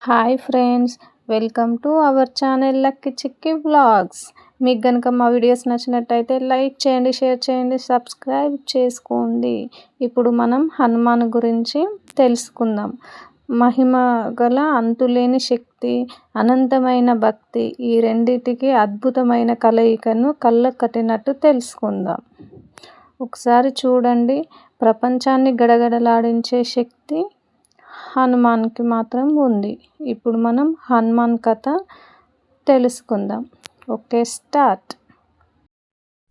Hi friends, welcome to our channel lucky chikki vlogs. మీకు కనుక మా వీడియోస్ నచ్చినట్టయితే లైక్ చేయండి, షేర్ చేయండి, సబ్స్క్రైబ్ చేసుకోండి. ఇప్పుడు మనం హనుమాన్ గురించి తెలుసుకుందాం. మహిమ గల అంతులేని శక్తి, అనంతమైన భక్తి, ఈ రెండిటికి అద్భుతమైన కలయికను కళ్ళకు కట్టినట్టు తెలుసుకుందాం. ఒకసారి చూడండి, ప్రపంచాన్ని గడగడలాడించే శక్తి హనుమాన్కి మాత్రం ఉంది. ఇప్పుడు మనం హనుమాన్ కథ తెలుసుకుందాం. Okay, start.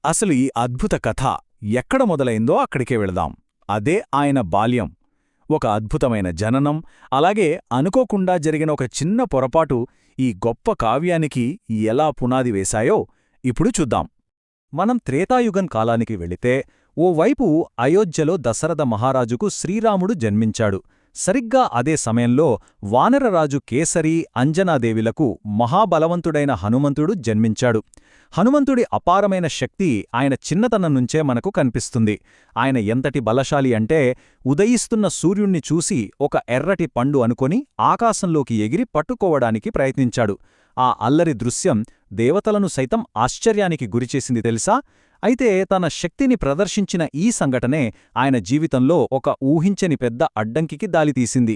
అసలు ఈ అద్భుత కథ ఎక్కడ మొదలైందో అక్కడికే వెళదాం. అదే ఆయన బాల్యం. ఒక అద్భుతమైన జననం, అలాగే అనుకోకుండా జరిగిన ఒక చిన్న పొరపాటు ఈ గొప్ప కావ్యానికి ఎలా పునాది వేశాయో ఇప్పుడు చూద్దాం. మనం త్రేతాయుగం కాలానికి వెళితే, ఓవైపు అయోధ్యలో దశరథ మహారాజుకు శ్రీరాముడు జన్మించాడు. సరిగ్గా అదే సమయంలో వానరరాజు కేసరి, అంజనాదేవిలకు మహాబలవంతుడైన హనుమంతుడు జన్మించాడు. హనుమంతుడి అపారమైన శక్తి ఆయన చిన్నతనం నుంచే మనకు కనిపిస్తుంది. ఆయన ఎంతటి బలశాలి అంటే, ఉదయిస్తున్న సూర్యుణ్ణి చూసి ఒక ఎర్రటి పండు అనుకొని ఆకాశంలోకి ఎగిరి పట్టుకోవడానికి ప్రయత్నించాడు. ఆ అల్లరి దృశ్యం దేవతలను సైతం ఆశ్చర్యానికి గురిచేసింది తెలుసా? అయితే తన శక్తిని ప్రదర్శించిన ఈ సంఘటనే ఆయన జీవితంలో ఒక ఊహించని పెద్ద అడ్డంకికి దారితీసింది.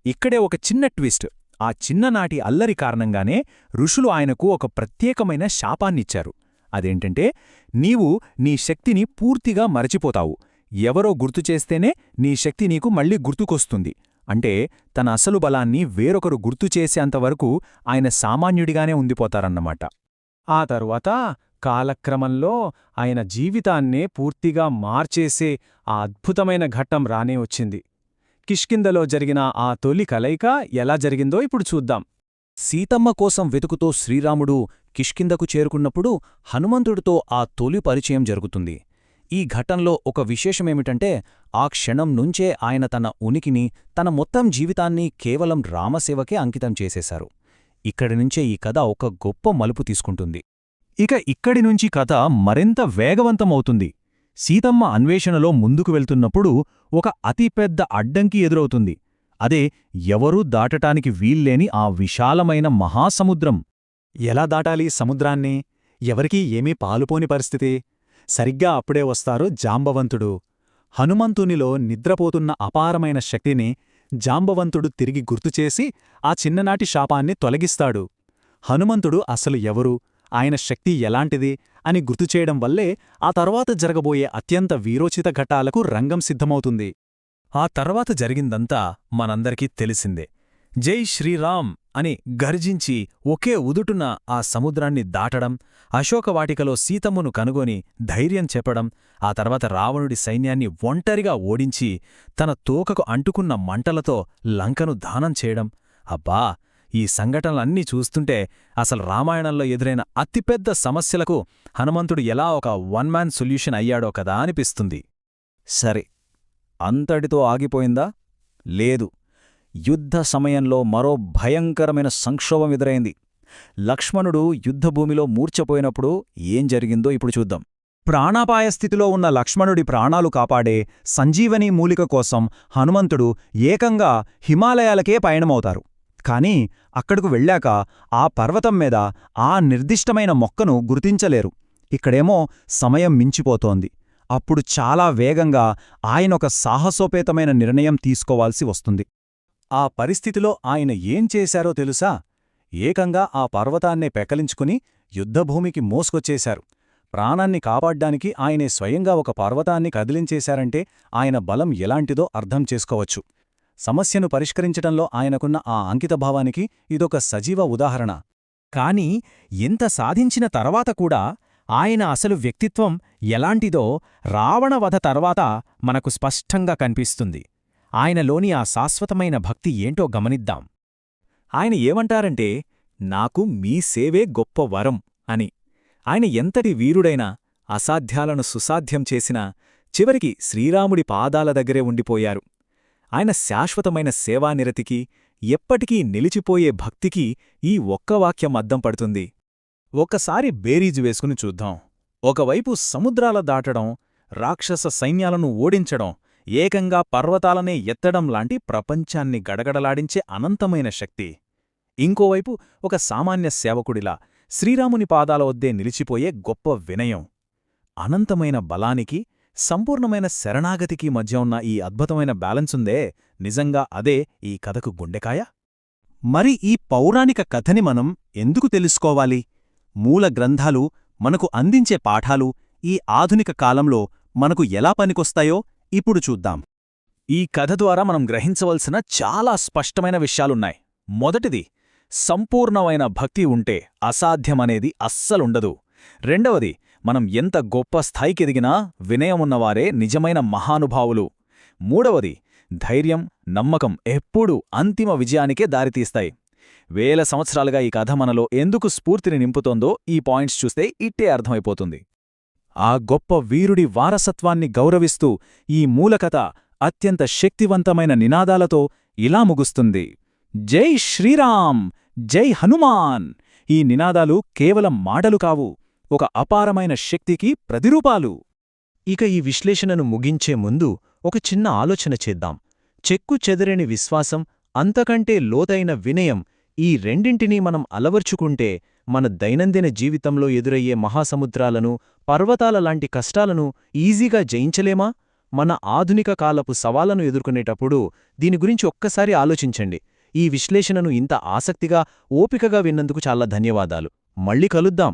ఇక్కడే ఒక చిన్న ట్విస్ట్. ఆ చిన్ననాటి అల్లరి కారణంగానే ఋషులు ఆయనకు ఒక ప్రత్యేకమైన శాపాన్నిచ్చారు. అదేంటంటే, నీవు నీ శక్తిని పూర్తిగా మరచిపోతావు. ఎవరో గుర్తుచేస్తేనే నీ శక్తి నీకు మళ్ళీ గుర్తుకొస్తుంది. అంటే తన అసలు బలాన్ని వేరొకరు గుర్తుచేసేంతవరకు ఆయన సామాన్యుడిగానే ఉండిపోతారన్నమాట. ఆ తరువాత కాలక్రమంలో ఆయన జీవితాన్నే పూర్తిగా మార్చేసే ఆ అద్భుతమైన ఘట్టం రానే వచ్చింది. కిష్కింధలో జరిగిన ఆ తొలి కలయిక ఎలా జరిగిందో ఇప్పుడు చూద్దాం. సీతమ్మ కోసం వెతుకుతూ శ్రీరాముడు కిష్కింధకు చేరుకున్నప్పుడు హనుమంతుడితో ఆ తొలి పరిచయం జరుగుతుంది. ఈ ఘట్టంలో ఒక విశేషమేమిటంటే, ఆ క్షణం నుంచే ఆయన తన ఉనికిని, తన మొత్తం జీవితాన్ని కేవలం రామసేవకే అంకితం చేసేశారు. ఇక్కడి నుంచే ఈ కథ ఒక గొప్ప మలుపు తీసుకుంటుంది. ఇక్కడి నుంచి కథ మరింత వేగవంతమవుతుంది. సీతమ్మ అన్వేషణలో ముందుకు వెళ్తున్నప్పుడు ఒక అతిపెద్ద అడ్డంకి ఎదురవుతుంది. అదే ఎవరూ దాటటానికి వీల్లేని ఆ విశాలమైన మహాసముద్రం. ఎలా దాటాలి సముద్రాన్ని? ఎవరికీ ఏమీ పాలుపోని పరిస్థితి. సరిగ్గా అప్పుడే వస్తారు జాంబవంతుడు. హనుమంతునిలో నిద్రపోతున్న అపారమైన శక్తిని జాంబవంతుడు తిరిగి గుర్తుచేసి ఆ చిన్ననాటి శాపాన్ని తొలగిస్తాడు. హనుమంతుడు అసలు ఎవరు, ఆయన శక్తి ఎలాంటిది అని గుర్తుచేయడం వల్లే ఆ తర్వాత జరగబోయే అత్యంత వీరోచిత ఘట్టాలకు రంగం సిద్ధమవుతుంది. ఆ తర్వాత జరిగిందంతా మనందరికీ తెలిసిందే. జై శ్రీరామ్ అని గర్జించి ఒకే ఉదుటున ఆ సముద్రాన్ని దాటడం, అశోకవాటికలో సీతమ్మను కనుగొని ధైర్యం చెప్పడం, ఆ తర్వాత రావణుడి సైన్యాన్ని ఒంటరిగా ఓడించి తన తోకకు అంటుకున్న మంటలతో లంకను దానం చేయడం. అబ్బా, ఈ సంఘటనలన్నీ చూస్తుంటే అసలు రామాయణంలో ఎదురైన అతిపెద్ద సమస్యలకు హనుమంతుడు ఎలా ఒక వన్ మ్యాన్ సొల్యూషన్ అయ్యాడో కదా అనిపిస్తుంది. సరే, అంతటితో ఆగిపోయిందా? లేదు. యుద్ధ సమయంలో మరో భయంకరమైన సంక్షోభం ఎదురైంది. లక్ష్మణుడు యుద్ధభూమిలో మూర్ఛపోయినప్పుడు ఏం జరిగిందో ఇప్పుడు చూద్దాం. ప్రాణాపాయ స్థితిలో ఉన్న లక్ష్మణుడి ప్రాణాలు కాపాడే సంజీవనీ మూలిక కోసం హనుమంతుడు ఏకంగా హిమాలయాలకే పయనమవుతారు. కాని అక్కడకు వెళ్ళాక ఆ పర్వతం మీద ఆ నిర్దిష్టమైన మొక్కను గుర్తించలేరు. ఇక్కడేమో సమయం మించిపోతోంది. అప్పుడు చాలా వేగంగా ఆయనొక సాహసోపేతమైన నిర్ణయం తీసుకోవాల్సి వస్తుంది. ఆ పరిస్థితిలో ఆయన ఏం చేశారో తెలుసా? ఏకంగా ఆ పర్వతాన్నే పెకలించుకుని యుద్ధభూమికి మోసుకొచ్చేశారు. ప్రాణాన్ని కాపాడ్డానికి ఆయనే స్వయంగా ఒక పర్వతాన్ని కదిలించేశారంటే ఆయన బలం ఎలాంటిదో అర్థం చేసుకోవచ్చు. సమస్యను పరిష్కరించడంలో ఆయనకున్న ఆ అంకితభావానికి ఇదొక సజీవ ఉదాహరణ. కాని ఎంత సాధించిన తర్వాత కూడా ఆయన అసలు వ్యక్తిత్వం ఎలాంటిదో రావణవధ తర్వాత మనకు స్పష్టంగా కనిపిస్తుంది. ఆయనలోని ఆ శాశ్వతమైన భక్తి ఏంటో గమనిద్దాం. ఆయన ఏమంటారంటే, నాకు మీ సేవే గొప్ప వరం అని. ఆయన ఎంతటి వీరుడైనా, అసాధ్యాలను సుసాధ్యం చేసినా చివరికి శ్రీరాముడి పాదాల దగ్గరే ఉండిపోయారు. ఆయన శాశ్వతమైన సేవానిరతికి, ఎప్పటికీ నిలిచిపోయే భక్తికి ఈ ఒక్క వాక్యం అద్దం పడుతుంది. ఒక్కసారి బేరీజు వేసుకుని చూద్దాం. ఒకవైపు సముద్రాల దాటడం, రాక్షస సైన్యాలను ఓడించడం, ఏకంగా పర్వతాలనే ఎత్తడం లాంటి ప్రపంచాన్ని గడగడలాడించే అనంతమైన శక్తి. ఇంకోవైపు ఒక సామాన్య సేవకుడిలా శ్రీరాముని పాదాల వద్దే నిలిచిపోయే గొప్ప వినయం. అనంతమైన బలానికి, సంపూర్ణమైన శరణాగతికి మధ్య ఉన్న ఈ అద్భుతమైన బ్యాలెన్సుందే, నిజంగా అదే ఈ కథకు గుండెకాయ. మరి ఈ పౌరాణిక కథని మనం ఎందుకు తెలుసుకోవాలి? మూల గ్రంథాలు మనకు అందించే పాఠాలు ఈ ఆధునిక కాలంలో మనకు ఎలా పనికొస్తాయో ఇప్పుడు చూద్దాం. ఈ కథ ద్వారా మనం గ్రహించవలసిన చాలా స్పష్టమైన విషయాలున్నాయి. మొదటిది, సంపూర్ణమైన భక్తి ఉంటే అసాధ్యమనేది అస్సలుండదు. రెండవది, మనం ఎంత గొప్ప స్థాయికెదిగినా వినయమున్నవారే నిజమైన మహానుభావులు. మూడవది, ధైర్యం, నమ్మకం ఎప్పుడూ అంతిమ విజయానికే దారితీస్తాయి. వేల సంవత్సరాలుగా ఈ కథ మనలో ఎందుకు స్ఫూర్తిని నింపుతోందో ఈ పాయింట్స్ చూస్తే ఇట్టే అర్థమైపోతుంది. ఆ గొప్ప వీరుడి వారసత్వాన్ని గౌరవిస్తూ ఈ మూలకథ అత్యంత శక్తివంతమైన నినాదాలతో ఇలా ముగుస్తుంది: జై శ్రీరామ్, జై హనుమాన్. ఈ నినాదాలు కేవలం మాటలు కావు, ఒక అపారమైన శక్తికి ప్రతిరూపాలు. ఇక ఈ విశ్లేషణను ముగించే ముందు ఒక చిన్న ఆలోచన చేద్దాం. చెక్కు చెదరని విశ్వాసం, అంతకంటే లోతైన వినయం, ఈ రెండింటినీ మనం అలవర్చుకుంటే మన దైనందిన జీవితంలో ఎదురయ్యే మహాసముద్రాలను, పర్వతాల లాంటి కష్టాలను ఈజీగా జయించలేమా? మన ఆధునిక కాలపు సవాళ్లను ఎదుర్కొనేటప్పుడు దీని గురించి ఒక్కసారి ఆలోచించండి. ఈ విశ్లేషణను ఇంత ఆసక్తిగా, ఓపికగా విన్నందుకు చాలా ధన్యవాదాలు. మళ్ళీ కలుద్దాం.